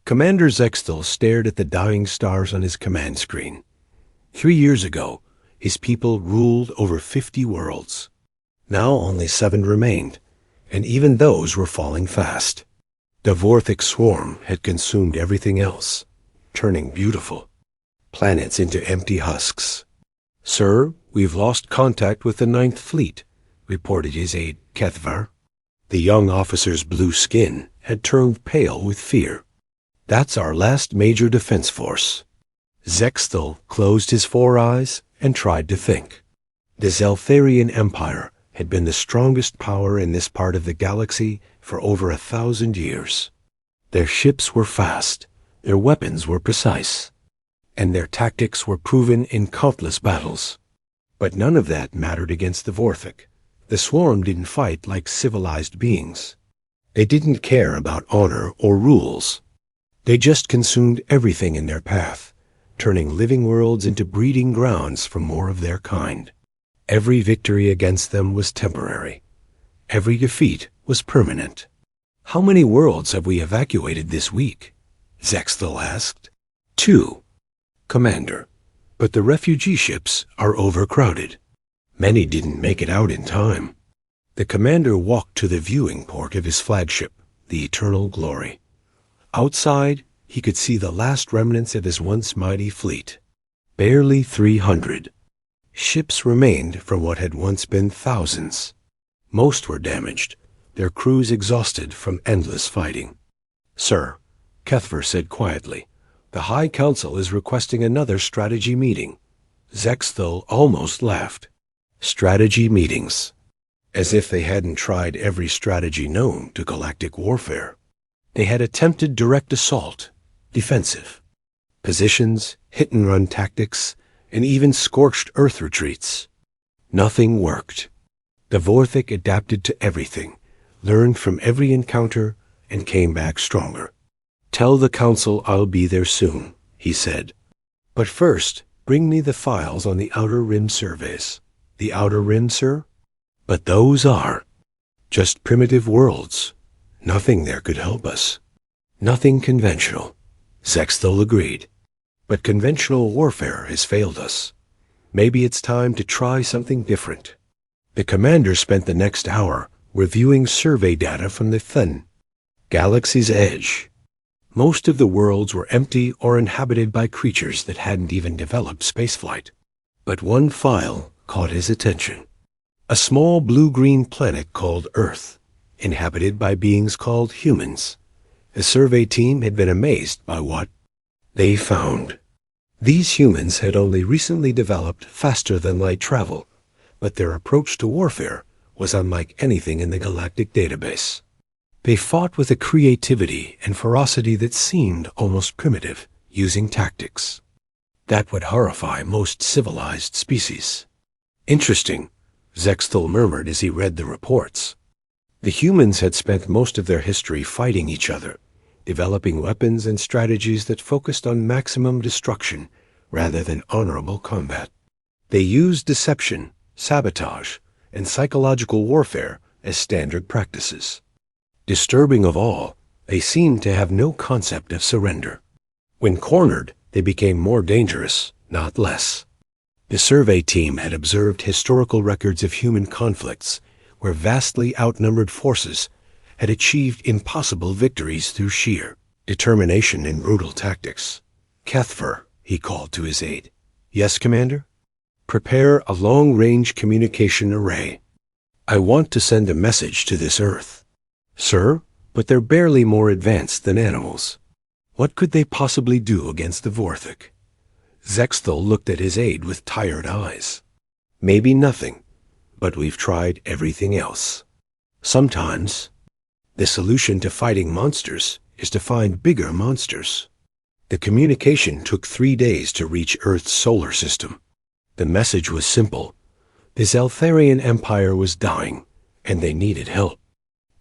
Commander Zextel stared at the dying stars on his command screen. 3 years ago, his people ruled over 50 worlds. Now only 7 remained, and even those were falling fast. The Vorthic swarm had consumed everything else, turning beautiful planets into empty husks. "Sir, we've lost contact with the Ninth Fleet," reported his aide, Kethvar. The young officer's blue skin had turned pale with fear. "That's our last major defense force." Zextel closed his 4 eyes and tried to think. The Zeltharian Empire had been the strongest power in this part of the galaxy for over 1,000 years. Their ships were fast, their weapons were precise, and their tactics were proven in countless battles. But none of that mattered against the Vorthic. The swarm didn't fight like civilized beings. They didn't care about honor or rules. They just consumed everything in their path, turning living worlds into breeding grounds for more of their kind. Every victory against them was temporary. Every defeat was permanent. "How many worlds have we evacuated this week?" Zextel asked. 2, Commander, but the refugee ships are overcrowded. Many didn't make it out in time. The commander walked to the viewing port of his flagship, the Eternal Glory. Outside, he could see the last remnants of his once mighty fleet. Barely 300. Ships remained from what had once been thousands. Most were damaged, their crews exhausted from endless fighting. "Sir," Kethvar said quietly, "the High Council is requesting another strategy meeting." Zextel almost laughed. Strategy meetings. As if they hadn't tried every strategy known to galactic warfare. They had attempted direct assault, defensive, positions, hit-and-run tactics, and even scorched earth retreats. Nothing worked. The Vorthic adapted to everything, learned from every encounter, and came back stronger. "Tell the Council I'll be there soon," he said. "But first, bring me the files on the Outer Rim surveys." "The Outer Rim, sir?" "But those are just primitive worlds. Nothing there could help us. Nothing conventional." Zextel agreed. "But conventional warfare has failed us. Maybe it's time to try something different." The commander spent the next hour reviewing survey data from the Thun, Galaxy's Edge. Most of the worlds were empty or inhabited by creatures that hadn't even developed spaceflight. But one file caught his attention. A small blue-green planet called Earth, inhabited by beings called humans. The survey team had been amazed by what they found. These humans had only recently developed faster-than-light travel, but their approach to warfare was unlike anything in the galactic database. They fought with a creativity and ferocity that seemed almost primitive, using tactics that would horrify most civilized species. "Interesting," Zextel murmured as he read the reports. The humans had spent most of their history fighting each other, developing weapons and strategies that focused on maximum destruction rather than honorable combat. They used deception, sabotage, and psychological warfare as standard practices. Disturbing of all, they seemed to have no concept of surrender. When cornered, they became more dangerous, not less. The survey team had observed historical records of human conflicts where vastly outnumbered forces had achieved impossible victories through sheer determination and brutal tactics. "Kethvar," he called to his aide. "Yes, Commander?" "Prepare a long-range communication array. I want to send a message to this Earth." "Sir, but they're barely more advanced than animals. What could they possibly do against the Vorthic?" Zextel looked at his aide with tired eyes. "Maybe nothing, but we've tried everything else. Sometimes the solution to fighting monsters is to find bigger monsters." The communication took 3 days to reach Earth's solar system. The message was simple. The Zeltharian Empire was dying, and they needed help.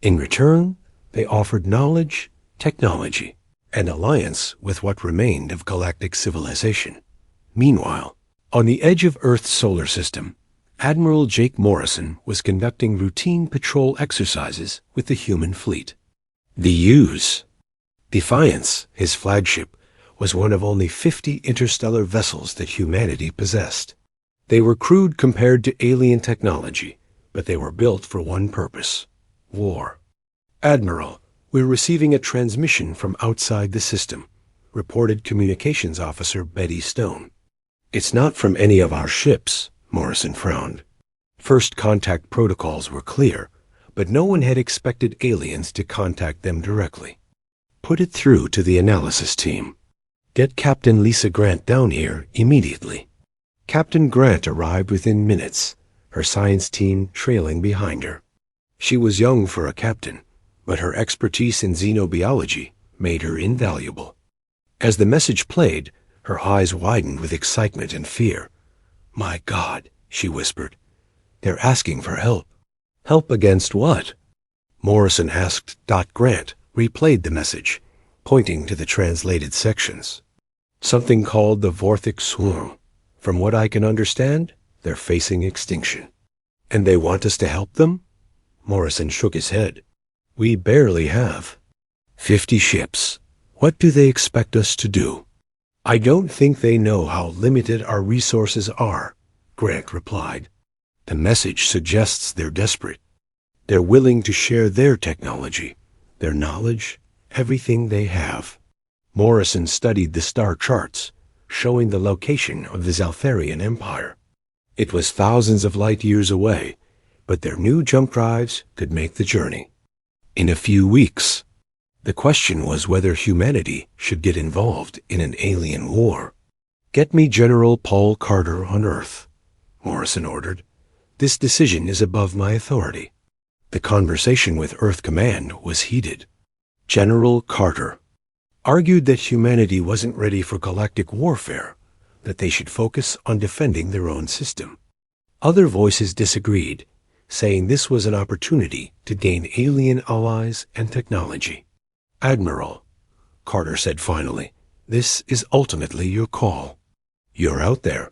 In return, they offered knowledge, technology, and alliance with what remained of galactic civilization. Meanwhile, on the edge of Earth's solar system, Admiral Jake Morrison was conducting routine patrol exercises with the human fleet. The U's Defiance, his flagship, was one of only 50 interstellar vessels that humanity possessed. They were crude compared to alien technology, but they were built for one purpose: war. "Admiral, we're receiving a transmission from outside the system," reported Communications Officer Betty Stone. "It's not from any of our ships," Morrison frowned. First contact protocols were clear, but no one had expected aliens to contact them directly. "Put it through to the analysis team. Get Captain Lisa Grant down here immediately." Captain Grant arrived within minutes, her science team trailing behind her. She was young for a captain, but her expertise in xenobiology made her invaluable. As the message played, her eyes widened with excitement and fear. "My God," she whispered. "They're asking for help." "Help against what?" Morrison asked. Grant replayed the message, pointing to the translated sections. "Something called the Vorthic Swarm. From what I can understand, they're facing extinction." "And they want us to help them?" Morrison shook his head. "We barely have 50 ships. What do they expect us to do?" "I don't think they know how limited our resources are," Grant replied. "The message suggests they're desperate. They're willing to share their technology, their knowledge, everything they have." Morrison studied the star charts, showing the location of the Zaltharian Empire. It was thousands of light years away, but their new jump drives could make the journey. In a few weeks. The question was whether humanity should get involved in an alien war. "Get me General Paul Carter on Earth," Morrison ordered. "This decision is above my authority." The conversation with Earth Command was heated. General Carter argued that humanity wasn't ready for galactic warfare, that they should focus on defending their own system. Other voices disagreed, saying this was an opportunity to gain alien allies and technology. "Admiral," Carter said finally, "this is ultimately your call. You're out there,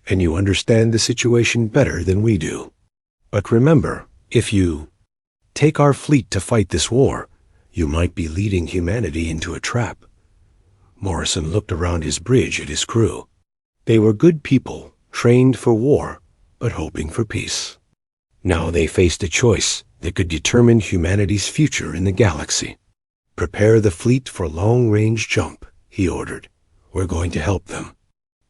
and you understand the situation better than we do. But remember, if you take our fleet to fight this war, you might be leading humanity into a trap." Morrison looked around his bridge at his crew. They were good people, trained for war, but hoping for peace. Now they faced a choice that could determine humanity's future in the galaxy. "Prepare the fleet for long-range jump," he ordered. "We're going to help them."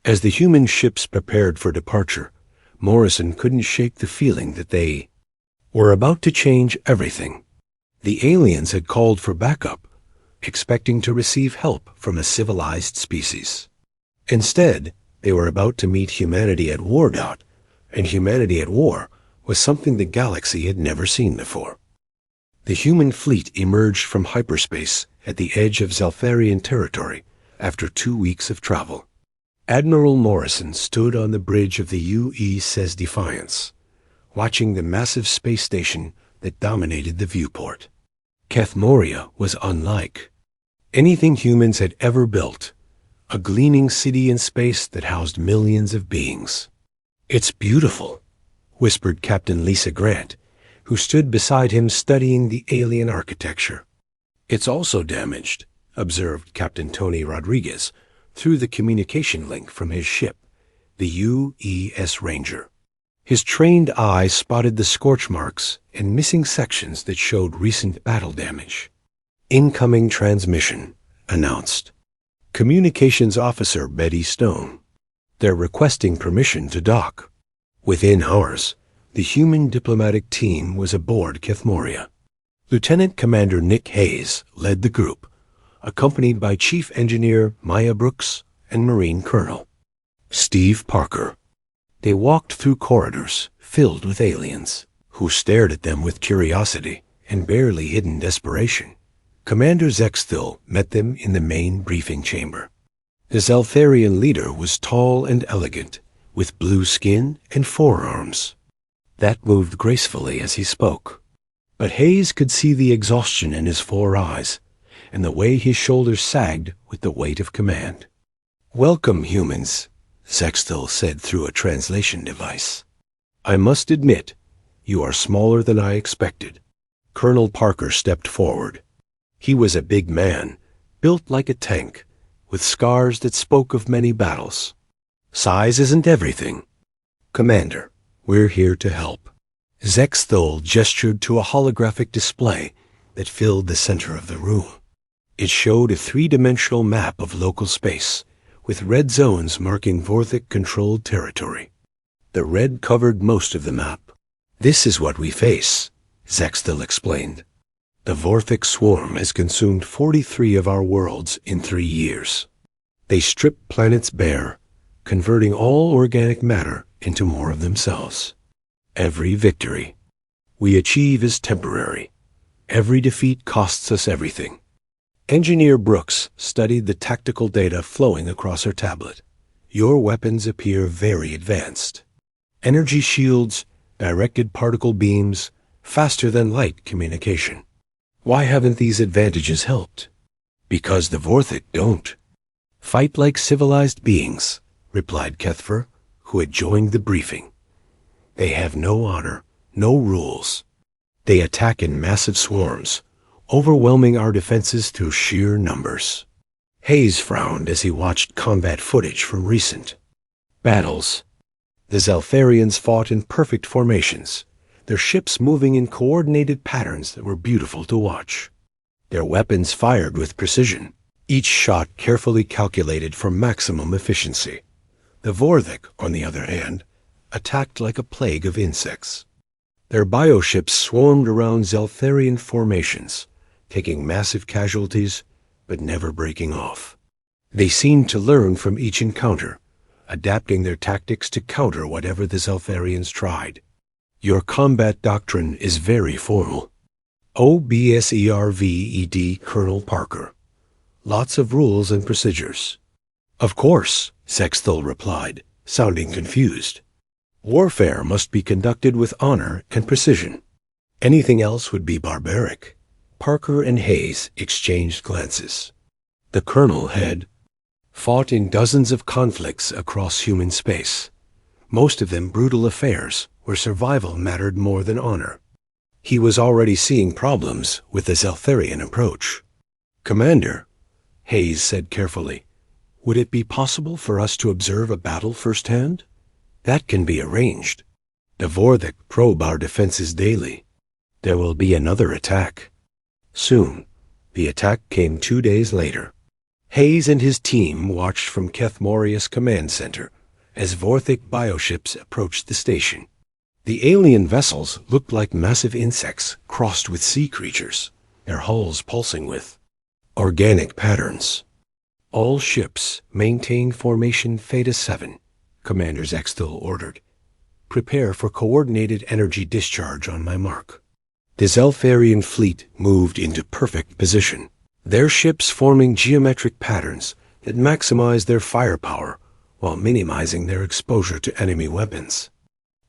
As the human ships prepared for departure, Morrison couldn't shake the feeling that they were about to change everything. The aliens had called for backup, expecting to receive help from a civilized species. Instead, they were about to meet humanity at war. And humanity at war was something the galaxy had never seen before. The human fleet emerged from hyperspace at the edge of Zaltharian territory after 2 weeks of travel. Admiral Morrison stood on the bridge of the USS Defiance, watching the massive space station that dominated the viewport. Kethmoria was unlike anything humans had ever built, a gleaming city in space that housed millions of beings. "It's beautiful," whispered Captain Lisa Grant, who stood beside him studying the alien architecture. "It's also damaged," observed Captain Tony Rodriguez through the communication link from his ship, the UES Ranger. His trained eye spotted the scorch marks and missing sections that showed recent battle damage. "Incoming transmission," announced Communications Officer Betty Stone. "They're requesting permission to dock." Within hours, the human diplomatic team was aboard Kethmoria. Lieutenant Commander Nick Hayes led the group, accompanied by Chief Engineer Maya Brooks and Marine Colonel Steve Parker. They walked through corridors filled with aliens, who stared at them with curiosity and barely hidden desperation. Commander Zexthil met them in the main briefing chamber. The Zaltharian leader was tall and elegant, with blue skin and forearms that moved gracefully as he spoke. But Hayes could see the exhaustion in his 4 eyes, and the way his shoulders sagged with the weight of command. "Welcome, humans," Zexthil said through a translation device. "I must admit, you are smaller than I expected." Colonel Parker stepped forward. He was a big man, built like a tank, with scars that spoke of many battles. Size isn't everything. Commander, we're here to help. Zexthol gestured to a holographic display that filled the center of the room. It showed a three-dimensional map of local space, with red zones marking Vorthik-controlled territory. The red covered most of the map. This is what we face, Zexthol explained. The Vorthik swarm has consumed 43 of our worlds in 3 years. They strip planets bare, converting all organic matter into more of themselves. Every victory we achieve is temporary. Every defeat costs us everything. Engineer Brooks studied the tactical data flowing across her tablet. Your weapons appear very advanced. Energy shields, directed particle beams, faster than light communication. Why haven't these advantages helped? Because the Vorthik don't. Fight like civilized beings, replied Kethfer, who had joined the briefing. They have no honor, no rules. They attack in massive swarms, overwhelming our defenses through sheer numbers. Hayes frowned as he watched combat footage from recent battles. The Zeltharians fought in perfect formations, their ships moving in coordinated patterns that were beautiful to watch. Their weapons fired with precision, each shot carefully calculated for maximum efficiency. The Vorthik, on the other hand, attacked like a plague of insects. Their bioships swarmed around Zeltharian formations, taking massive casualties, but never breaking off. They seemed to learn from each encounter, adapting their tactics to counter whatever the Zeltharians tried. Your combat doctrine is very formal. OBSERVED, Colonel Parker. Lots of rules and procedures. Of course, Zexthol replied, sounding confused. Warfare must be conducted with honor and precision. Anything else would be barbaric. Parker and Hayes exchanged glances. The colonel had fought in dozens of conflicts across human space, most of them brutal affairs where survival mattered more than honor. He was already seeing problems with the Zeltharian approach. Commander, Hayes said carefully, would it be possible for us to observe a battle firsthand? That can be arranged. The Vorthik probe our defenses daily. There will be another attack. Soon. The attack came 2 days later. Hayes and his team watched from Keth Morius Command Center as Vorthik bioships approached the station. The alien vessels looked like massive insects crossed with sea creatures, their hulls pulsing with organic patterns. All ships maintain formation Theta 7, Commander Zexthol ordered. Prepare for coordinated energy discharge on my mark. The Zeltharian fleet moved into perfect position, their ships forming geometric patterns that maximize their firepower while minimizing their exposure to enemy weapons.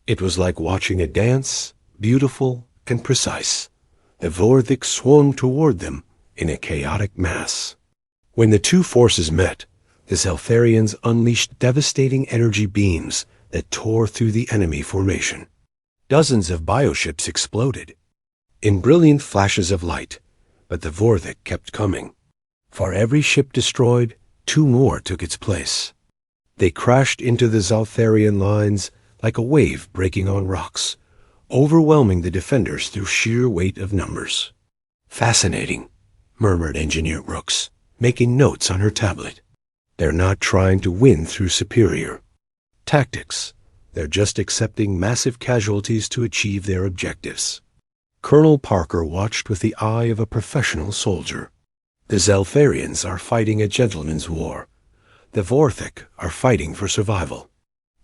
It was like watching a dance, beautiful and precise. The Vorthik swarmed toward them in a chaotic mass. When the two forces met, the Zeltharians unleashed devastating energy beams that tore through the enemy formation. Dozens of bioships exploded in brilliant flashes of light, but the Vorthik kept coming. For every ship destroyed, 2 more took its place. They crashed into the Zeltharian lines like a wave breaking on rocks, overwhelming the defenders through sheer weight of numbers. Fascinating, murmured Engineer Brooks, making notes on her tablet. They're not trying to win through superior tactics. They're just accepting massive casualties to achieve their objectives. Colonel Parker watched with the eye of a professional soldier. The Zeltharians are fighting a gentleman's war. The Vorthik are fighting for survival.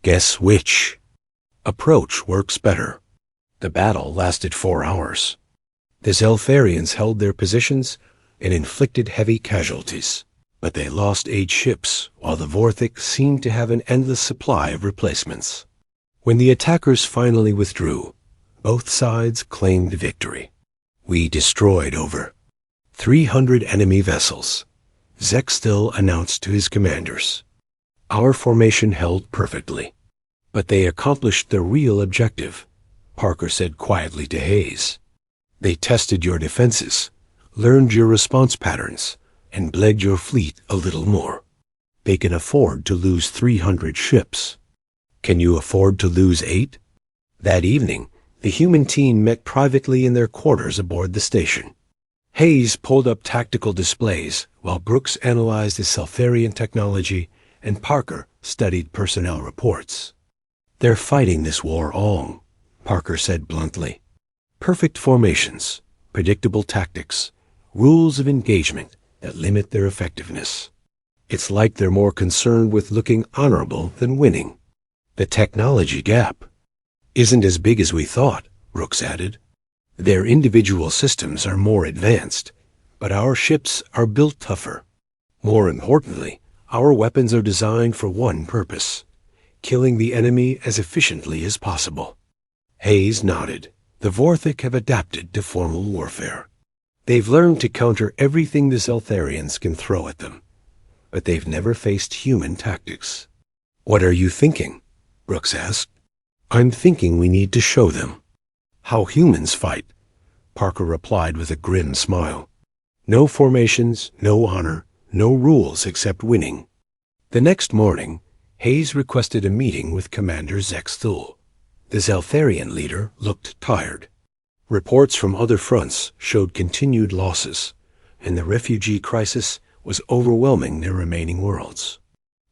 Guess which approach works better? The battle lasted 4 hours. The Zeltharians held their positions and inflicted heavy casualties, but they lost 8 ships, while the Vorthik seemed to have an endless supply of replacements. When the attackers finally withdrew, both sides claimed victory. We destroyed over 300 enemy vessels, Zexthol announced to his commanders. Our formation held perfectly, but they accomplished the real objective, Parker said quietly to Hayes. They tested your defenses, learned your response patterns, and bled your fleet a little more. They can afford to lose 300 ships. Can you afford to lose 8? That evening, the human team met privately in their quarters aboard the station. Hayes pulled up tactical displays while Brooks analyzed the Seltharian technology and Parker studied personnel reports. They're fighting this war all, Parker said bluntly. Perfect formations, predictable tactics, rules of engagement that limit their effectiveness. It's like they're more concerned with looking honorable than winning. The technology gap isn't as big as we thought, Brooks added. Their individual systems are more advanced, but our ships are built tougher. More importantly, our weapons are designed for one purpose: killing the enemy as efficiently as possible. Hayes nodded. The Vorthic have adapted to formal warfare. They've learned to counter everything the Seltharians can throw at them, but they've never faced human tactics. What are you thinking? Brooks asked. I'm thinking we need to show them how humans fight, Parker replied with a grim smile. No formations, no honor, no rules except winning. The next morning, Hayes requested a meeting with Commander Zexthul. The Zeltharian leader looked tired. Reports from other fronts showed continued losses, and the refugee crisis was overwhelming their remaining worlds.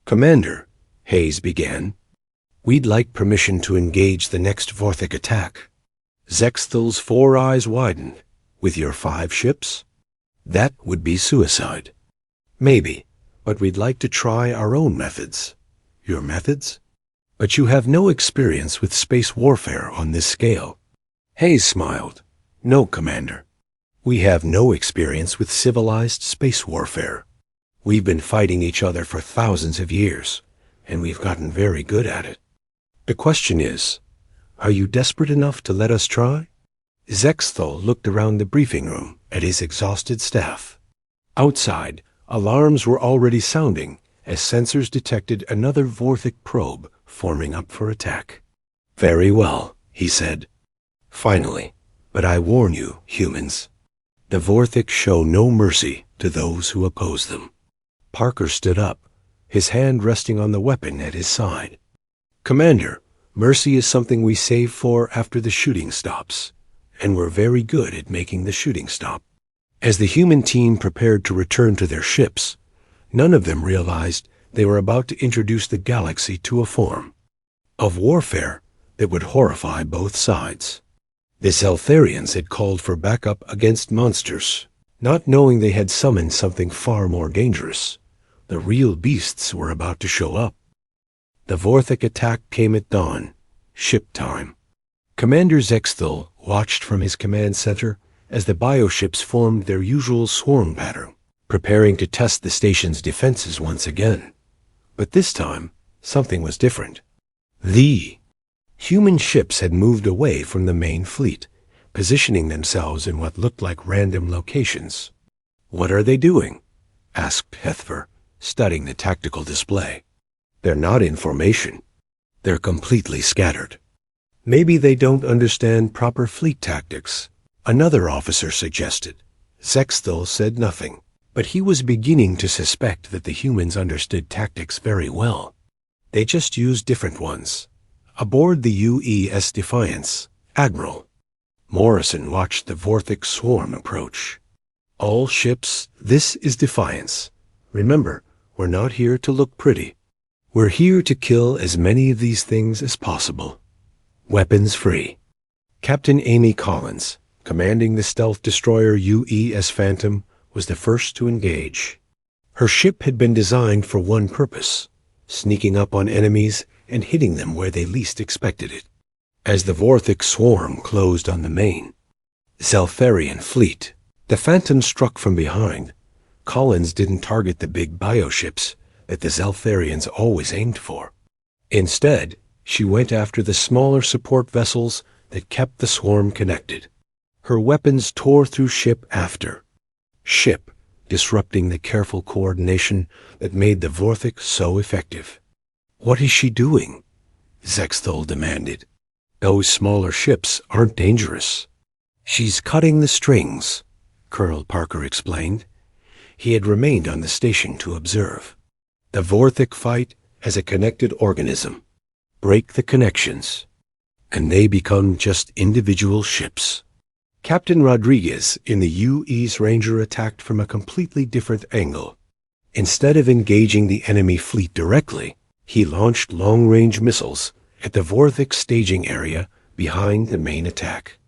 Commander, Hayes began, we'd like permission to engage the next Vorthic attack. Zexthul's 4 eyes widened. With your 5 ships? That would be suicide. Maybe, but we'd like to try our own methods. Your methods? But you have no experience with space warfare on this scale. Hayes smiled. No, Commander. We have no experience with civilized space warfare. We've been fighting each other for thousands of years, and we've gotten very good at it. The question is, are you desperate enough to let us try? Zexthul looked around the briefing room at his exhausted staff. Outside, alarms were already sounding as sensors detected another Vorthic probe forming up for attack. Very well, he said. Finally, but I warn you, humans, the Vorthic show no mercy to those who oppose them. Parker stood up, his hand resting on the weapon at his side. Commander, mercy is something we save for after the shooting stops, and we're very good at making the shooting stop. As the human team prepared to return to their ships, none of them realized they were about to introduce the galaxy to a form of warfare that would horrify both sides. The Zeltharians had called for backup against monsters, not knowing they had summoned something far more dangerous. The real beasts were about to show up. The Vorthic attack came at dawn, ship time. Commander Zexthul watched from his command center as the bioships formed their usual swarm pattern, preparing to test the station's defenses once again. But this time, something was different. The human ships had moved away from the main fleet, positioning themselves in what looked like random locations. What are they doing? Asked Hethver, studying the tactical display. They're not in formation. They're completely scattered. Maybe they don't understand proper fleet tactics, another officer suggested. Zexthul said nothing, but he was beginning to suspect that the humans understood tactics very well. They just used different ones. Aboard the UES Defiance, Admiral Morrison watched the Vorthic swarm approach. All ships, this is Defiance. Remember, we're not here to look pretty. We're here to kill as many of these things as possible. Weapons free. Captain Amy Collins, commanding the stealth destroyer UES Phantom, was the first to engage. Her ship had been designed for one purpose: sneaking up on enemies and hitting them where they least expected it. As the Vorthic swarm closed on the main Zeltharian fleet, the Phantom struck from behind. Collins didn't target the big bioships that the Zeltharians always aimed for. Instead, she went after the smaller support vessels that kept the swarm connected. Her weapons tore through ship after ship, disrupting the careful coordination that made the Vorthic so effective. What is she doing? Zexthul demanded. Those smaller ships aren't dangerous. She's cutting the strings, Colonel Parker explained. He had remained on the station to observe. The Vorthic fight as a connected organism. Break the connections, and they become just individual ships. Captain Rodriguez in the UE's Ranger attacked from a completely different angle. Instead of engaging the enemy fleet directly, he launched long-range missiles at the Vorthic staging area behind the main attack.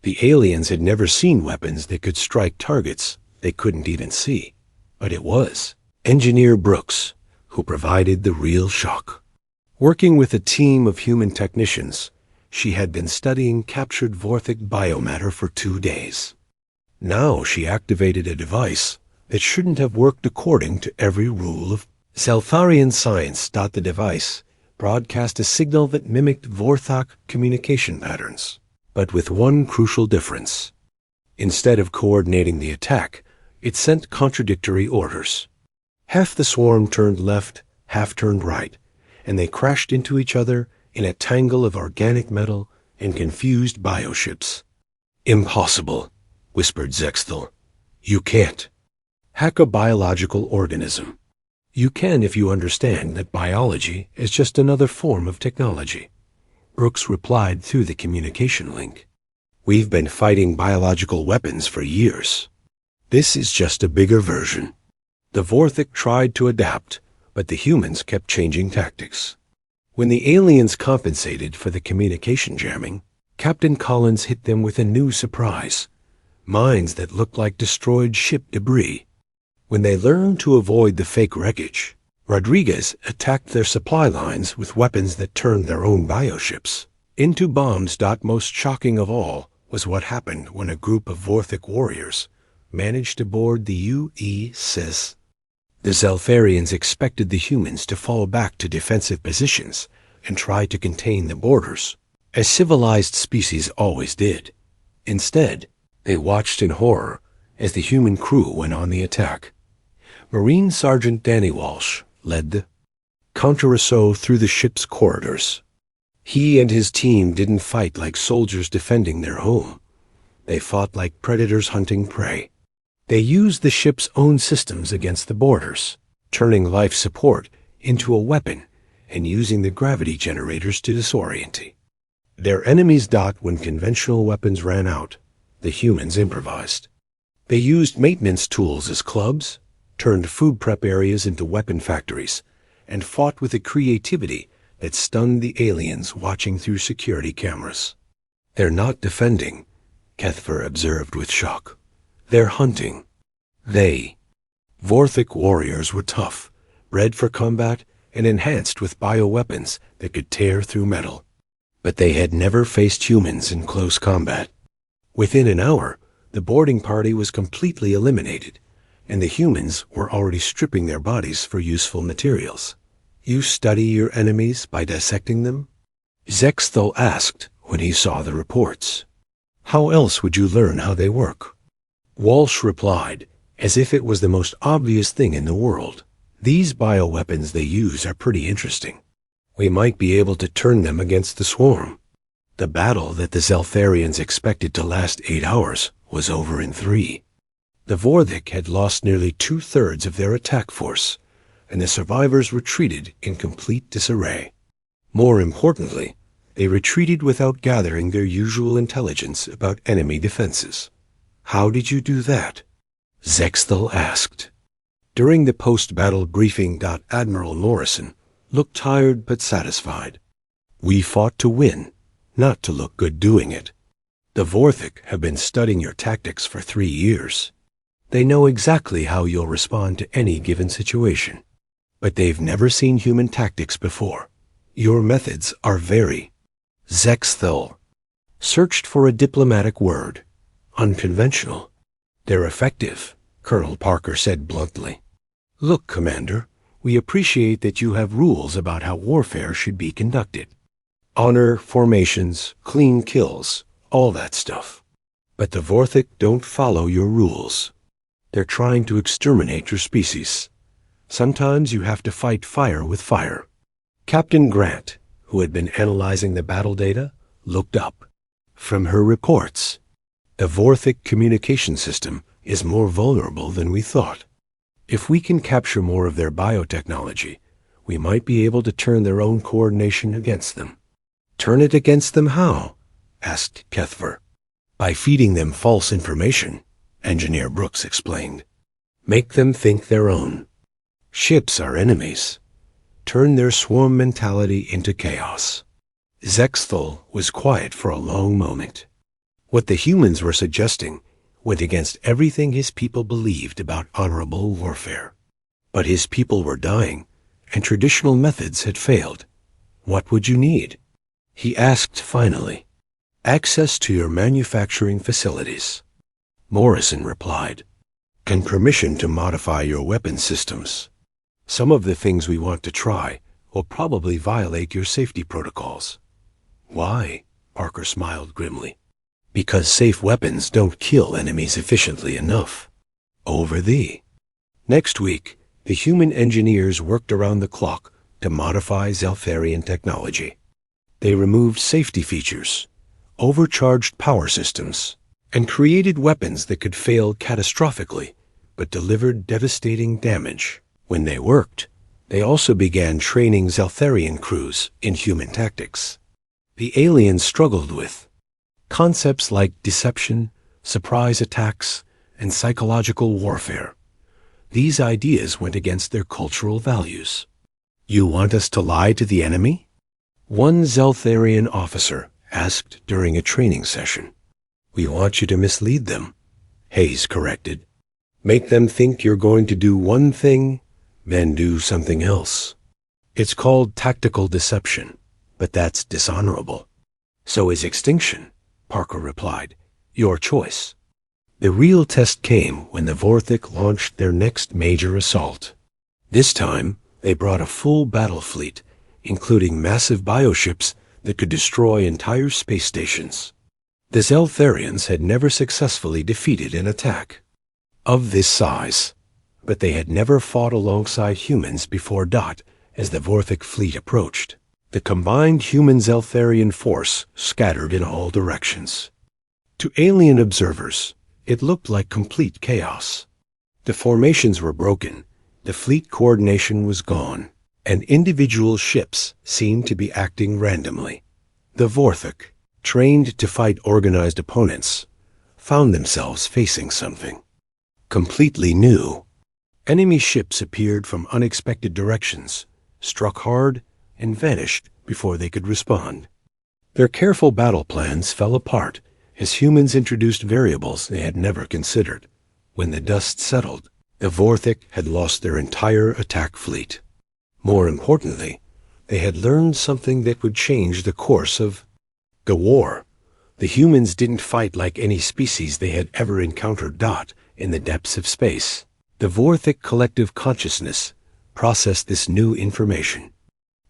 The aliens had never seen weapons that could strike targets they couldn't even see. But it was Engineer Brooks who provided the real shock. Working with a team of human technicians, she had been studying captured Vorthic biomatter for 2 days. Now she activated a device that shouldn't have worked according to every rule of Zelfarian science. The device broadcast a signal that mimicked Vorthok communication patterns, but with one crucial difference. Instead of coordinating the attack, it sent contradictory orders. Half the swarm turned left, half turned right, and they crashed into each other in a tangle of organic metal and confused bioships. "Impossible," whispered Zexthal. "You can't hack a biological organism. You can if you understand that biology is just another form of technology." Brooks replied through the communication link. "We've been fighting biological weapons for years. This is just a bigger version." The Vorthic tried to adapt, but the humans kept changing tactics. When the aliens compensated for the communication jamming, Captain Collins hit them with a new surprise: mines that looked like destroyed ship debris. When they learned to avoid the fake wreckage, Rodriguez attacked their supply lines with weapons that turned their own bioships into bombs. Most shocking of all was what happened when a group of Vorthic warriors managed to board the UESS. The Zelfarians expected the humans to fall back to defensive positions and try to contain the boarders, as civilized species always did. Instead, they watched in horror as the human crew went on the attack. Marine Sergeant Danny Walsh led the counter-assault through the ship's corridors. He and his team didn't fight like soldiers defending their home. They fought like predators hunting prey. They used the ship's own systems against the boarders, turning life support into a weapon and using the gravity generators to disorient their enemies. When conventional weapons ran out, the humans improvised. They used maintenance tools as clubs, turned food prep areas into weapon factories, and fought with a creativity that stunned the aliens watching through security cameras. "They're not defending," Kethver observed with shock. "They're hunting." Vorthic warriors were tough, bred for combat, and enhanced with bioweapons that could tear through metal. But they had never faced humans in close combat. Within an hour, the boarding party was completely eliminated, and the humans were already stripping their bodies for useful materials. "You study your enemies by dissecting them?" Zexthal asked when he saw the reports. "How else would you learn how they work?" Walsh replied, as if it was the most obvious thing in the world. "These bioweapons they use are pretty interesting. We might be able to turn them against the swarm." The battle that the Zelfarians expected to last 8 hours was over in 3. The Vorthic had lost nearly 2/3 of their attack force, and the survivors retreated in complete disarray. More importantly, they retreated without gathering their usual intelligence about enemy defenses. "How did you do that?" Zexthal asked. During the post-battle briefing, Admiral Morrison looked tired but satisfied. "We fought to win, not to look good doing it. The Vorthic have been studying your tactics for 3 years. They know exactly how you'll respond to any given situation. But they've never seen human tactics before. Your methods are very..." Zexthal searched for a diplomatic word. "Unconventional." "They're effective," Colonel Parker said bluntly. "Look, Commander, we appreciate that you have rules about how warfare should be conducted. Honor, formations, clean kills, all that stuff. But the Vorthic don't follow your rules. They're trying to exterminate your species. Sometimes you have to fight fire with fire." Captain Grant, who had been analyzing the battle data, looked up. "From her reports, the Vorthic communication system is more vulnerable than we thought. If we can capture more of their biotechnology, we might be able to turn their own coordination against them. Turn it against them how? Asked Kethver. By feeding them false information, Engineer Brooks explained. Make them think their own. Ships are enemies. Turn their swarm mentality into chaos. Zexthul was quiet for a long moment. What the humans were suggesting went against everything his people believed about honorable warfare. But his people were dying, and traditional methods had failed. What would you need? He asked finally. Access to your manufacturing facilities. Morrison replied. And permission to modify your weapon systems. Some of the things we want to try will probably violate your safety protocols. Why? Parker smiled grimly. Because safe weapons don't kill enemies efficiently enough. Over thee. Next week, the human engineers worked around the clock to modify Zeltharian technology. They removed safety features, overcharged power systems, and created weapons that could fail catastrophically but delivered devastating damage. When they worked, they also began training Zeltharian crews in human tactics. The aliens struggled with concepts like deception, surprise attacks, and psychological warfare. These ideas went against their cultural values. You want us to lie to the enemy? One Zeltharian officer asked during a training session. We want you to mislead them, Hayes corrected. Make them think you're going to do one thing, then do something else. It's called tactical deception, but that's dishonorable. So is extinction, Parker replied. Your choice. The real test came when the Vorthik launched their next major assault. This time, they brought a full battle fleet, including massive bioships that could destroy entire space stations. The Zeltharians had never successfully defeated an attack of this size, but they had never fought alongside humans before as the Vorthik fleet approached. The combined human-Zeltharian force scattered in all directions. To alien observers, it looked like complete chaos. The formations were broken, the fleet coordination was gone, and individual ships seemed to be acting randomly. The Vorthik, trained to fight organized opponents, found themselves facing something completely new. Enemy ships appeared from unexpected directions, struck hard, and vanished before they could respond. Their careful battle plans fell apart as humans introduced variables they had never considered. When the dust settled, the Vorthik had lost their entire attack fleet. More importantly, they had learned something that would change the course of the war. The humans didn't fight like any species they had ever encountered in the depths of space. The Vorthik collective consciousness processed this new information.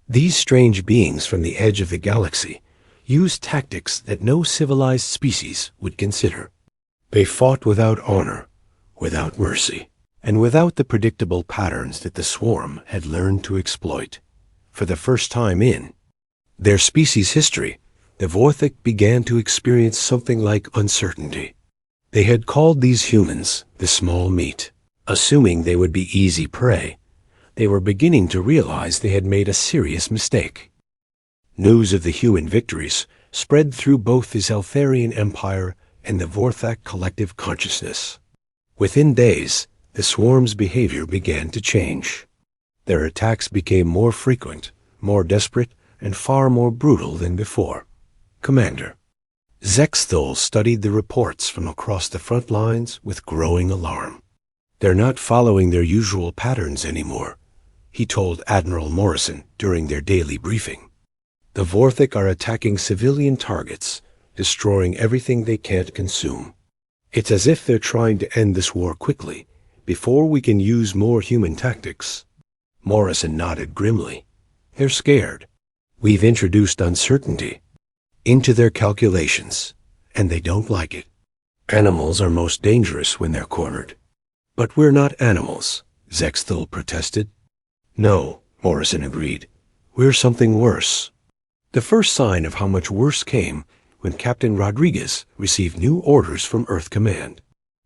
These strange beings from the edge of the galaxy used tactics that no civilized species would consider. They fought without honor, without mercy, and without the predictable patterns that the swarm had learned to exploit. For the first time in their species' history, the Vorthik began to experience something like uncertainty. They had called these humans the small meat, assuming they would be easy prey. They were beginning to realize they had made a serious mistake. News of the human victories spread through both the Zeltharian Empire and the Vorthak collective consciousness. Within days, the swarm's behavior began to change. Their attacks became more frequent, more desperate, and far more brutal than before. Commander, Zexthul studied the reports from across the front lines with growing alarm. They're not following their usual patterns anymore, he told Admiral Morrison during their daily briefing. The Vorthik are attacking civilian targets, destroying everything they can't consume. It's as if they're trying to end this war quickly, before we can use more human tactics. Morrison nodded grimly. They're scared. We've introduced uncertainty into their calculations, and they don't like it. Animals are most dangerous when they're cornered. But we're not animals, Zexthul protested. No, Morrison agreed. We're something worse. The first sign of how much worse came when Captain Rodriguez received new orders from Earth Command.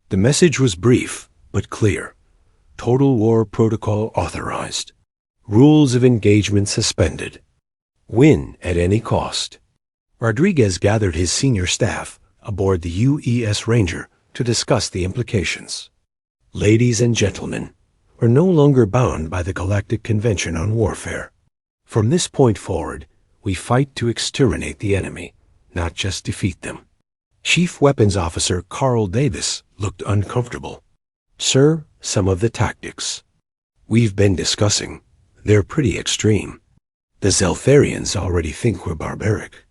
The message was brief, but clear. Total War Protocol authorized. Rules of engagement suspended. Win at any cost. Rodriguez gathered his senior staff aboard the UES Ranger to discuss the implications. Ladies and gentlemen, we're no longer bound by the Galactic Convention on Warfare. From this point forward, we fight to exterminate the enemy, not just defeat them. Chief Weapons Officer Carl Davis looked uncomfortable. Sir, some of the tactics we've been discussing, they're pretty extreme. The Zeltharians already think we're barbaric.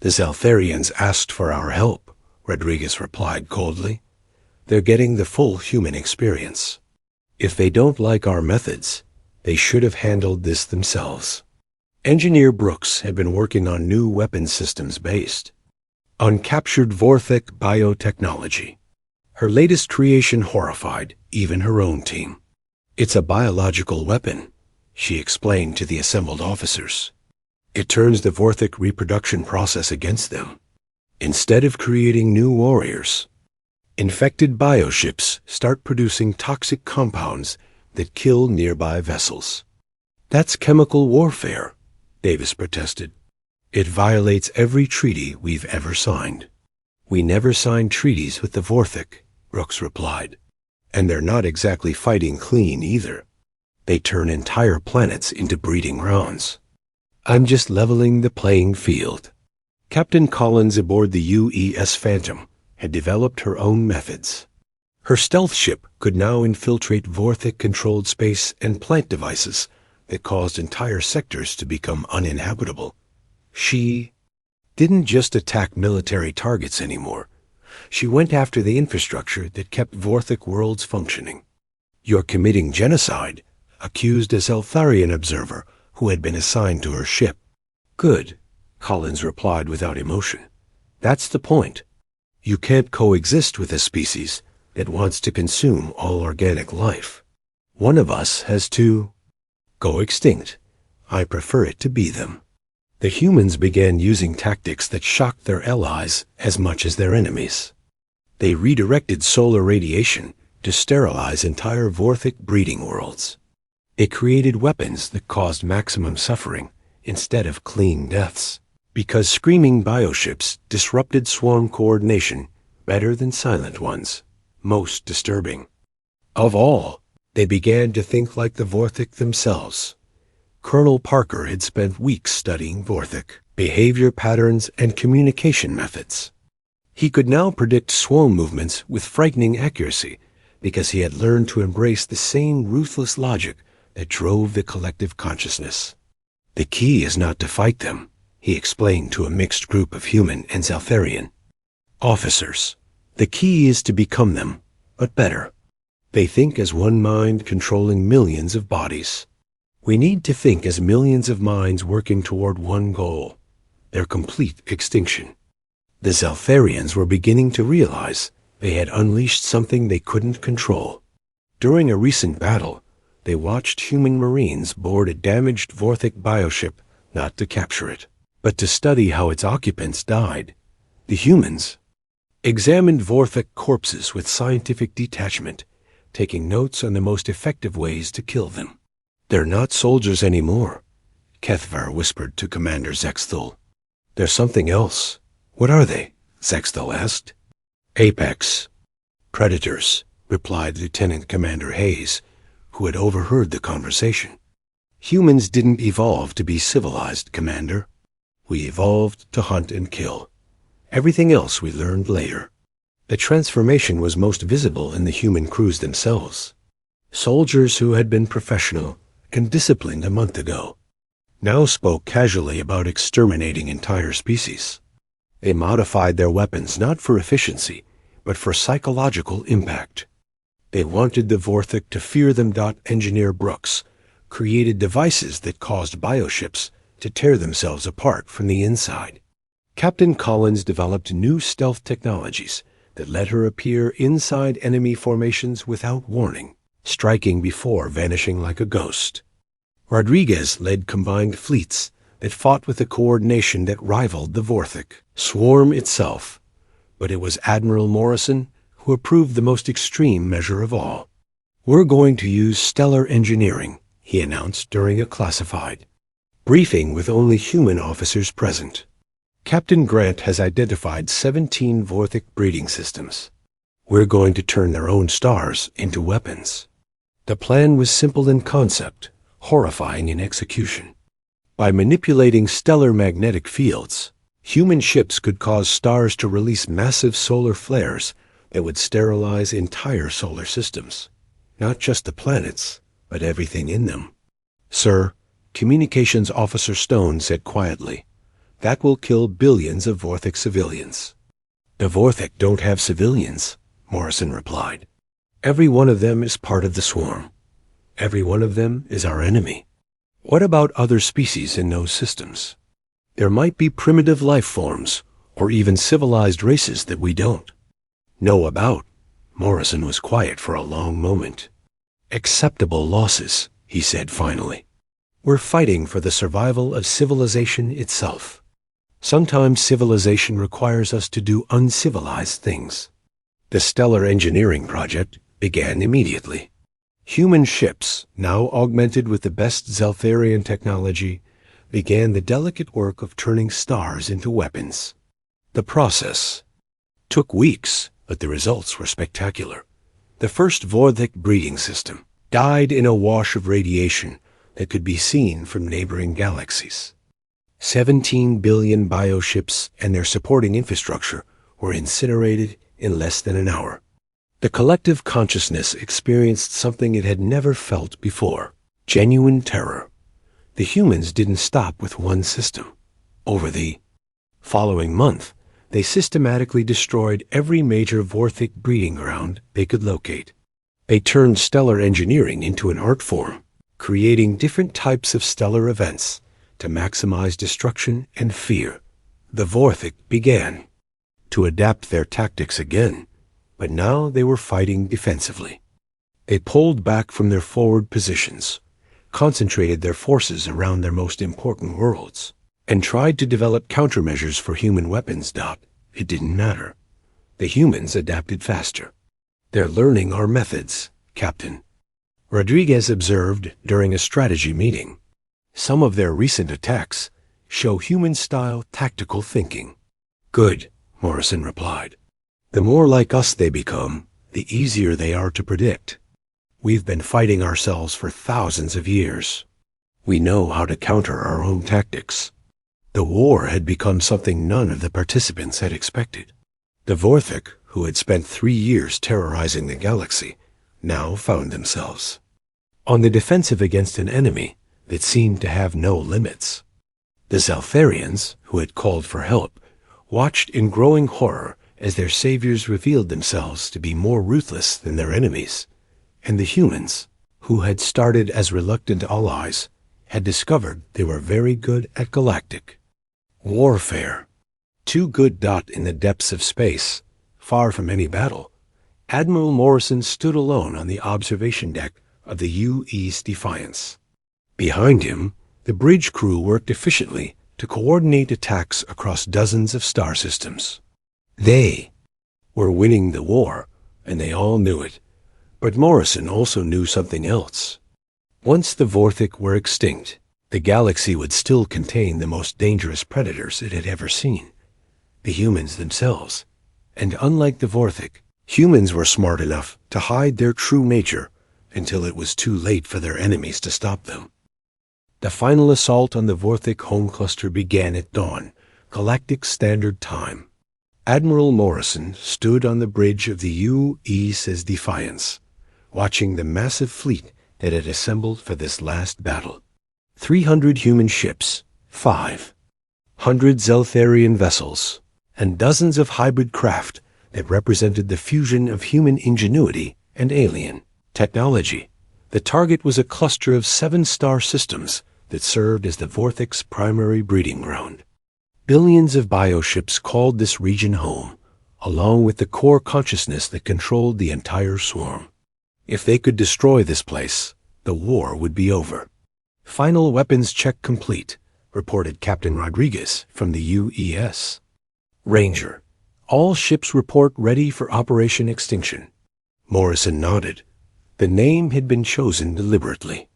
The Zeltharians asked for our help, Rodriguez replied coldly. They're getting the full human experience. If they don't like our methods, they should have handled this themselves. Engineer Brooks had been working on new weapon systems based on captured Vorthek biotechnology. Her latest creation horrified even her own team. It's a biological weapon, she explained to the assembled officers. It turns the Vorthek reproduction process against them. Instead of creating new warriors, infected bioships start producing toxic compounds that kill nearby vessels. That's chemical warfare, Davis protested. It violates every treaty we've ever signed. We never signed treaties with the Vorthek, Brooks replied. And they're not exactly fighting clean either. They turn entire planets into breeding grounds. I'm just leveling the playing field. Captain Collins aboard the UES Phantom had developed her own methods. Her stealth ship could now infiltrate Vorthek-controlled space and plant devices that caused entire sectors to become uninhabitable. She didn't just attack military targets anymore. She went after the infrastructure that kept Vorthek worlds functioning. You're committing genocide, accused a Zeltharian observer who had been assigned to her ship. Good, Collins replied without emotion. That's the point. You can't coexist with a species that wants to consume all organic life. One of us has to go extinct. I prefer it to be them. The humans began using tactics that shocked their allies as much as their enemies. They redirected solar radiation to sterilize entire Vorthek breeding worlds. It created weapons that caused maximum suffering instead of clean deaths, because screaming bioships disrupted swarm coordination better than silent ones. Most disturbing of all, they began to think like the Vorthek themselves. Colonel Parker had spent weeks studying Vorthek behavior patterns and communication methods. He could now predict swarm movements with frightening accuracy because he had learned to embrace the same ruthless logic that drove the collective consciousness. The key is not to fight them, he explained to a mixed group of human and Zeltharian officers. The key is to become them, but better. They think as one mind controlling millions of bodies. We need to think as millions of minds working toward one goal, their complete extinction. The Zeltharians were beginning to realize they had unleashed something they couldn't control. During a recent battle, they watched human Marines board a damaged Vorthek bioship not to capture it, but to study how its occupants died. The humans examined Vorthek corpses with scientific detachment, taking notes on the most effective ways to kill them. They're not soldiers anymore, Kethvar whispered to Commander Zexthul. There's something else. What are they? Zexthul asked. Apex predators, replied Lieutenant Commander Hayes, who had overheard the conversation. Humans didn't evolve to be civilized, Commander. We evolved to hunt and kill. Everything else we learned later. The transformation was most visible in the human crews themselves. Soldiers who had been professional and disciplined a month ago now spoke casually about exterminating entire species. They modified their weapons not for efficiency, but for psychological impact. They wanted the Vorthek to fear them. Engineer Brooks created devices that caused bioships to tear themselves apart from the inside. Captain Collins developed new stealth technologies that let her appear inside enemy formations without warning, striking before vanishing like a ghost. Rodriguez led combined fleets that fought with a coordination that rivaled the Vorthek swarm itself, but it was Admiral Morrison who approved the most extreme measure of all. "We're going to use stellar engineering," he announced during a classified briefing with only human officers present. "Captain Grant has identified 17 Vorthic breeding systems. We're going to turn their own stars into weapons." The plan was simple in concept, horrifying in execution. By manipulating stellar magnetic fields, human ships could cause stars to release massive solar flares that would sterilize entire solar systems. Not just the planets, but everything in them. "Sir," Communications Officer Stone said quietly, "that will kill billions of Vorthic civilians." "The Vorthic don't have civilians," Morrison replied. "Every one of them is part of the swarm. Every one of them is our enemy." "What about other species in those systems? There might be primitive life forms, or even civilized races that we don't know about." Morrison was quiet for a long moment. "Acceptable losses," he said finally. "We're fighting for the survival of civilization itself. Sometimes civilization requires us to do uncivilized things." The stellar engineering project began immediately. Human ships, now augmented with the best Zeltharian technology, began the delicate work of turning stars into weapons. The process took weeks, but the results were spectacular. The first Vorthic breeding system died in a wash of radiation that could be seen from neighboring galaxies. 17 billion bioships and their supporting infrastructure were incinerated in less than an hour. The collective consciousness experienced something it had never felt before: genuine terror. The humans didn't stop with one system. Over the following month, they systematically destroyed every major Vorthic breeding ground they could locate. They turned stellar engineering into an art form, creating different types of stellar events to maximize destruction and fear. The Vorthic began to adapt their tactics again, but now they were fighting defensively. They pulled back from their forward positions, concentrated their forces around their most important worlds, and tried to develop countermeasures for human weapons. It didn't matter. The humans adapted faster. "They're learning our methods, Captain," Rodriguez observed during a strategy meeting. "Some of their recent attacks show human-style tactical thinking." "Good," Morrison replied. "The more like us they become, the easier they are to predict. We've been fighting ourselves for thousands of years. We know how to counter our own tactics." The war had become something none of the participants had expected. The Vorthic, who had spent 3 years terrorizing the galaxy, now found themselves on the defensive against an enemy that seemed to have no limits. The Zeltharians, who had called for help, watched in growing horror as their saviors revealed themselves to be more ruthless than their enemies. And the humans, who had started as reluctant allies, had discovered they were very good at galactic warfare. Too good. In the depths of space, far from any battle, Admiral Morrison stood alone on the observation deck of the U.E.'s Defiance. Behind him, the bridge crew worked efficiently to coordinate attacks across dozens of star systems. They were winning the war, and they all knew it. But Morrison also knew something else. Once the Vorthic were extinct, the galaxy would still contain the most dangerous predators it had ever seen: the humans themselves. And unlike the Vorthic, humans were smart enough to hide their true nature until it was too late for their enemies to stop them. The final assault on the Vorthic home cluster began at dawn, Galactic Standard Time. Admiral Morrison stood on the bridge of the U.E.'s Defiance, watching the massive fleet that had assembled for this last battle. 300 human ships, 500 Zeltharian vessels, and dozens of hybrid craft that represented the fusion of human ingenuity and alien technology. The target was a cluster of 7 star systems that served as the Vorthic's primary breeding ground. Billions of bioships called this region home, along with the core consciousness that controlled the entire swarm. If they could destroy this place, the war would be over. "Final weapons check complete," reported Captain Rodriguez from the UES. "Ranger, all ships report ready for Operation Extinction." Morrison nodded. The name had been chosen deliberately.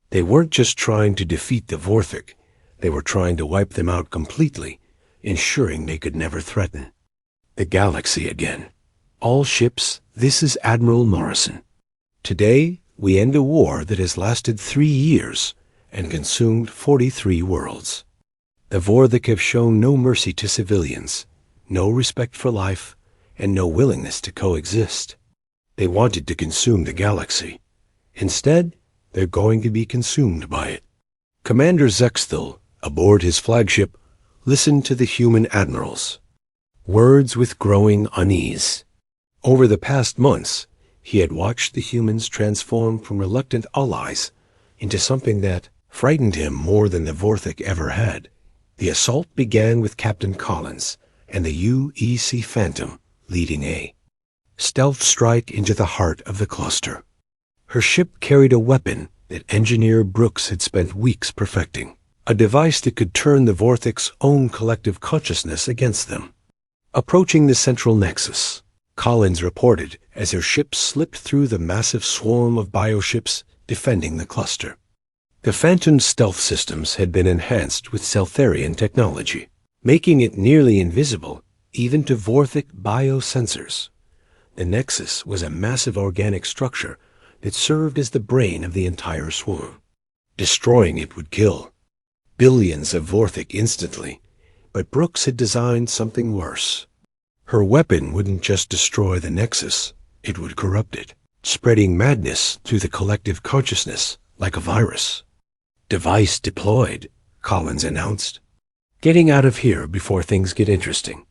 They weren't just trying to defeat the Vorthik, they were trying to wipe them out completely, ensuring they could never threaten. The galaxy again. All ships, this is Admiral Morrison. Today, we end a war that has lasted 3 years and consumed 43 worlds. The Vorthik have shown no mercy to civilians, no respect for life, and no willingness to coexist. They wanted to consume the galaxy. Instead, they're going to be consumed by it. Commander Zexthil, aboard his flagship, listened to the human admirals. Words with growing unease. Over the past months, he had watched the humans transform from reluctant allies into something that frightened him more than the Vorthik ever had. The assault began with Captain Collins and the UEC Phantom leading a stealth strike into the heart of the cluster. Her ship carried a weapon that Engineer Brooks had spent weeks perfecting, a device that could turn the Vorthik's own collective consciousness against them. Approaching the central nexus, Collins reported as her ship slipped through the massive swarm of bioships defending the cluster. The Phantom's stealth systems had been enhanced with Seltharian technology, making it nearly invisible even to Vorthik biosensors. The Nexus was a massive organic structure that served as the brain of the entire swarm. Destroying it would kill billions of Vorthik instantly, but Brooks had designed something worse. Her weapon wouldn't just destroy the Nexus, it would corrupt it, spreading madness through the collective consciousness like a virus. "Device deployed," Collins announced. "Getting out of here before things get interesting."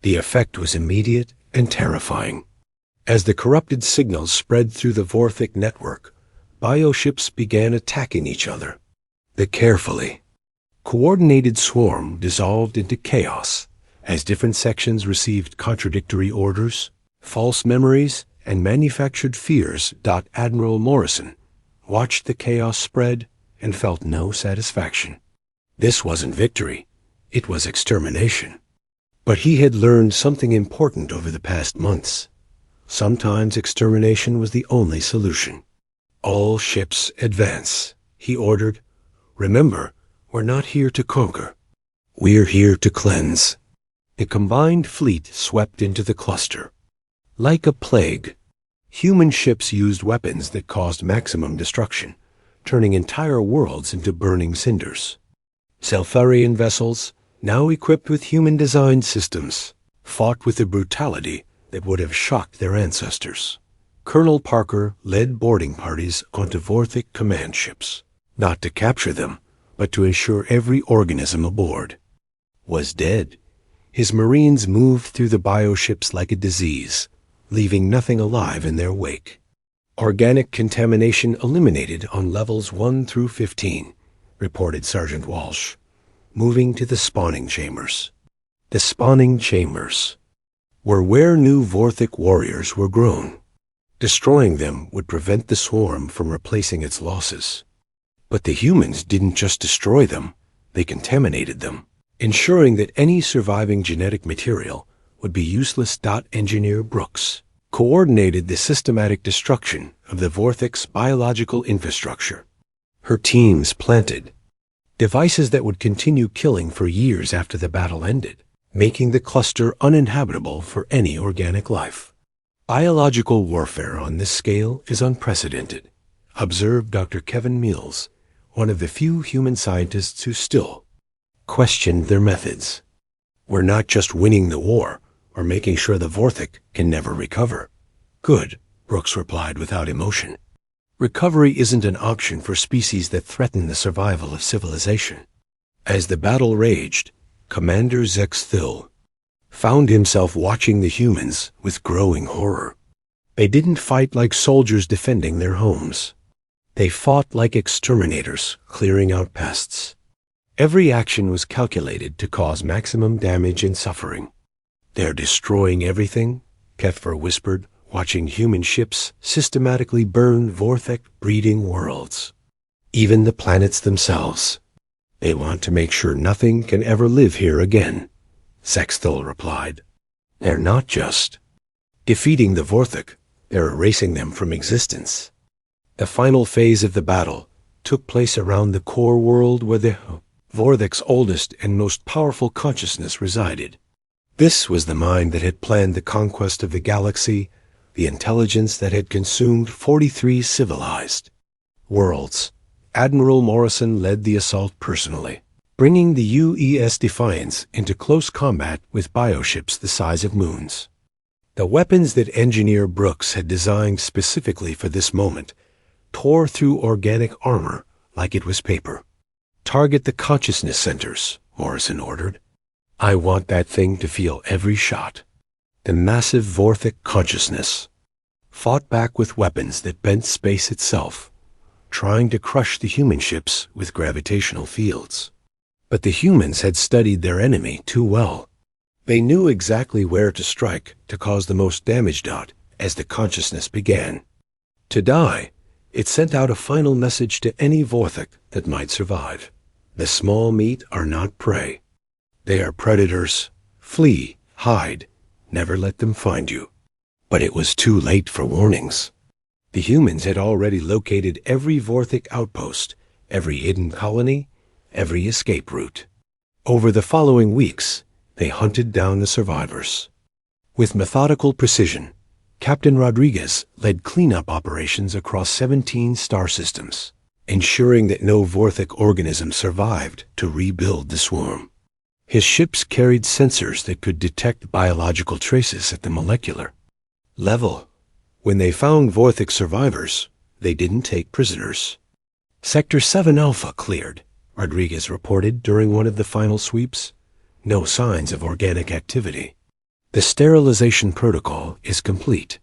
The effect was immediate and terrifying. As the corrupted signals spread through the Vorthik network, bioships began attacking each other. The carefully coordinated swarm dissolved into chaos as different sections received contradictory orders, false memories, and manufactured fears. Admiral Morrison watched the chaos spread and felt no satisfaction. This wasn't victory, it was extermination. But he had learned something important over the past months. Sometimes extermination was the only solution. "All ships advance," he ordered. "Remember, we're not here to conquer. We're here to cleanse." The combined fleet swept into the cluster. Like a plague, human ships used weapons that caused maximum destruction, turning entire worlds into burning cinders. Seltharian vessels, now equipped with human-designed systems, fought with a brutality that would have shocked their ancestors. Colonel Parker led boarding parties onto Vorthik command ships, not to capture them, but to ensure every organism aboard was dead. His Marines moved through the bioships like a disease, leaving nothing alive in their wake. Organic contamination eliminated on levels 1 through 15, reported Sergeant Walsh, moving to the spawning chambers. The spawning chambers were where new Vorthik warriors were grown. Destroying them would prevent the swarm from replacing its losses. But the humans didn't just destroy them, they contaminated them, ensuring that any surviving genetic material would be useless. Engineer Brooks coordinated the systematic destruction of the Vorthik's biological infrastructure. Her teams planted devices that would continue killing for years after the battle ended, making the cluster uninhabitable for any organic life. Biological warfare on this scale is unprecedented, observed Dr. Kevin Mills, one of the few human scientists who still questioned their methods. "We're not just winning the war, we're making sure the Vorthik can never recover." "Good," Brooks replied without emotion. "Recovery isn't an option for species that threaten the survival of civilization." As the battle raged, Commander Zexthil found himself watching the humans with growing horror. They didn't fight like soldiers defending their homes. They fought like exterminators clearing out pests. Every action was calculated to cause maximum damage and suffering. "They're destroying everything," Keffer whispered, watching human ships systematically burn Vorthik breeding worlds. "Even the planets themselves. They want to make sure nothing can ever live here again," Zexthil replied. "They're not just defeating the Vorthik, they're erasing them from existence." The final phase of the battle took place around the core world where the Vorthic's oldest and most powerful consciousness resided. This was the mind that had planned the conquest of the galaxy, the intelligence that had consumed 43 civilized worlds. Admiral Morrison led the assault personally, bringing the UES Defiance into close combat with bioships the size of moons. The weapons that Engineer Brooks had designed specifically for this moment tore through organic armor like it was paper. "Target the consciousness centers," Morrison ordered. "I want that thing to feel every shot." The massive Vorthic consciousness fought back with weapons that bent space itself, trying to crush the human ships with gravitational fields. But the humans had studied their enemy too well. They knew exactly where to strike to cause the most damage. As the consciousness began to die, it sent out a final message to any Vorthic that might survive. The small meat are not prey. They are predators. Flee, hide, never let them find you. But it was too late for warnings. The humans had already located every Vorthic outpost, every hidden colony, every escape route. Over the following weeks, they hunted down the survivors. With methodical precision, Captain Rodriguez led cleanup operations across 17 star systems, ensuring that no Vorthic organism survived to rebuild the swarm. His ships carried sensors that could detect biological traces at the molecular level. When they found Vorthic survivors, they didn't take prisoners. Sector 7 Alpha cleared, Rodriguez reported during one of the final sweeps. No signs of organic activity. The sterilization protocol is complete.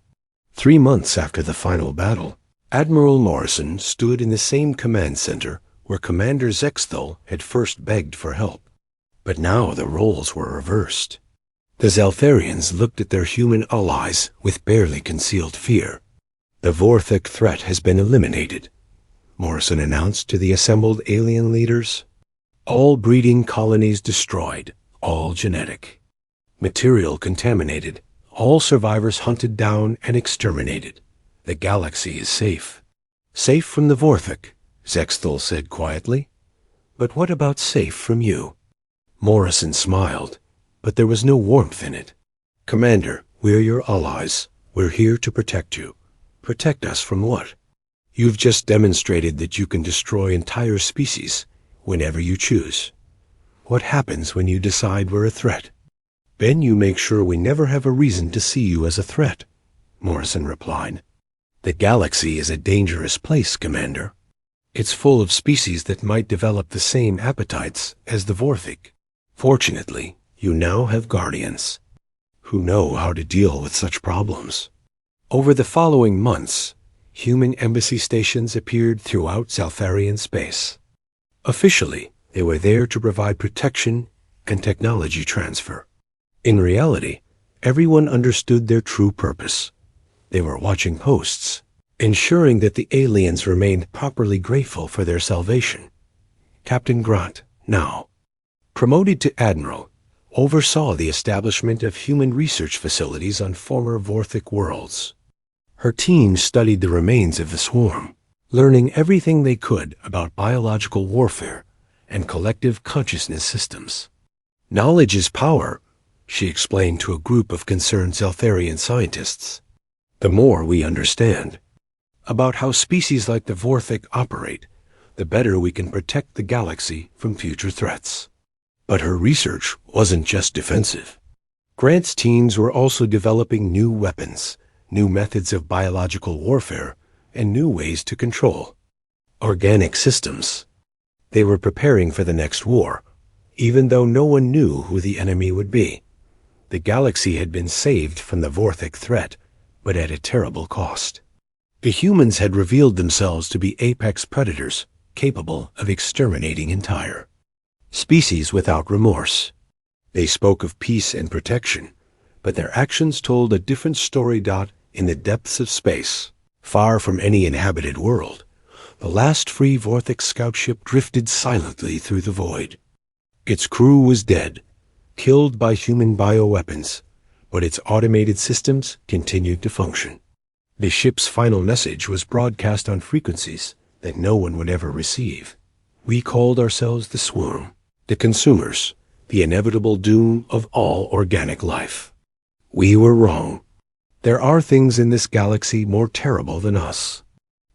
3 months after the final battle, Admiral Morrison stood in the same command center where Commander Zexthal had first begged for help. But now the roles were reversed. The Zeltharians looked at their human allies with barely concealed fear. "The Vorthic threat has been eliminated," Morrison announced to the assembled alien leaders. "All breeding colonies destroyed, all genetic material contaminated, all survivors hunted down and exterminated. The galaxy is safe." "Safe from the Vorthic," Zexthal said quietly. "But what about safe from you?" Morrison smiled, but there was no warmth in it. "Commander, we're your allies. We're here to protect you." "Protect us from what?" "You've just demonstrated that you can destroy entire species whenever you choose. What happens when you decide we're a threat?" "Then you make sure we never have a reason to see you as a threat," Morrison replied. "The galaxy is a dangerous place, Commander. It's full of species that might develop the same appetites as the Vorthic. Fortunately, you now have guardians who know how to deal with such problems." Over the following months, human embassy stations appeared throughout Zeltharian space. Officially, they were there to provide protection and technology transfer. In reality, everyone understood their true purpose. They were watching posts, ensuring that the aliens remained properly grateful for their salvation. Captain Grant, now promoted to Admiral, oversaw the establishment of human research facilities on former Vorthic worlds. Her team studied the remains of the swarm, learning everything they could about biological warfare and collective consciousness systems. "Knowledge is power," she explained to a group of concerned Zeltharian scientists. "The more we understand about how species like the Vorthic operate, the better we can protect the galaxy from future threats." But her research wasn't just defensive. Grant's teams were also developing new weapons, new methods of biological warfare, and new ways to control organic systems. They were preparing for the next war, even though no one knew who the enemy would be. The galaxy had been saved from the Vorthic threat, but at a terrible cost. The humans had revealed themselves to be apex predators, capable of exterminating entire species without remorse. They spoke of peace and protection, but their actions told a different story. In the depths of space, far from any inhabited world, the last free Vorthic scout ship drifted silently through the void. Its crew was dead, killed by human bioweapons, but its automated systems continued to function. The ship's final message was broadcast on frequencies that no one would ever receive. We called ourselves the Swarm, the consumers, the inevitable doom of all organic life. We were wrong. There are things in this galaxy more terrible than us.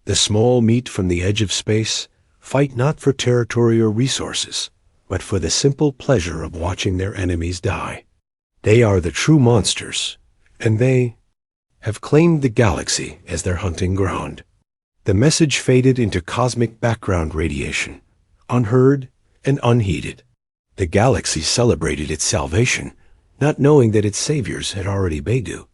The small meat from the edge of space fight not for territory or resources, but for the simple pleasure of watching their enemies die. They are the true monsters, and they have claimed the galaxy as their hunting ground. The message faded into cosmic background radiation, unheard and unheeded. The galaxy celebrated its salvation, not knowing that its saviors had already begun.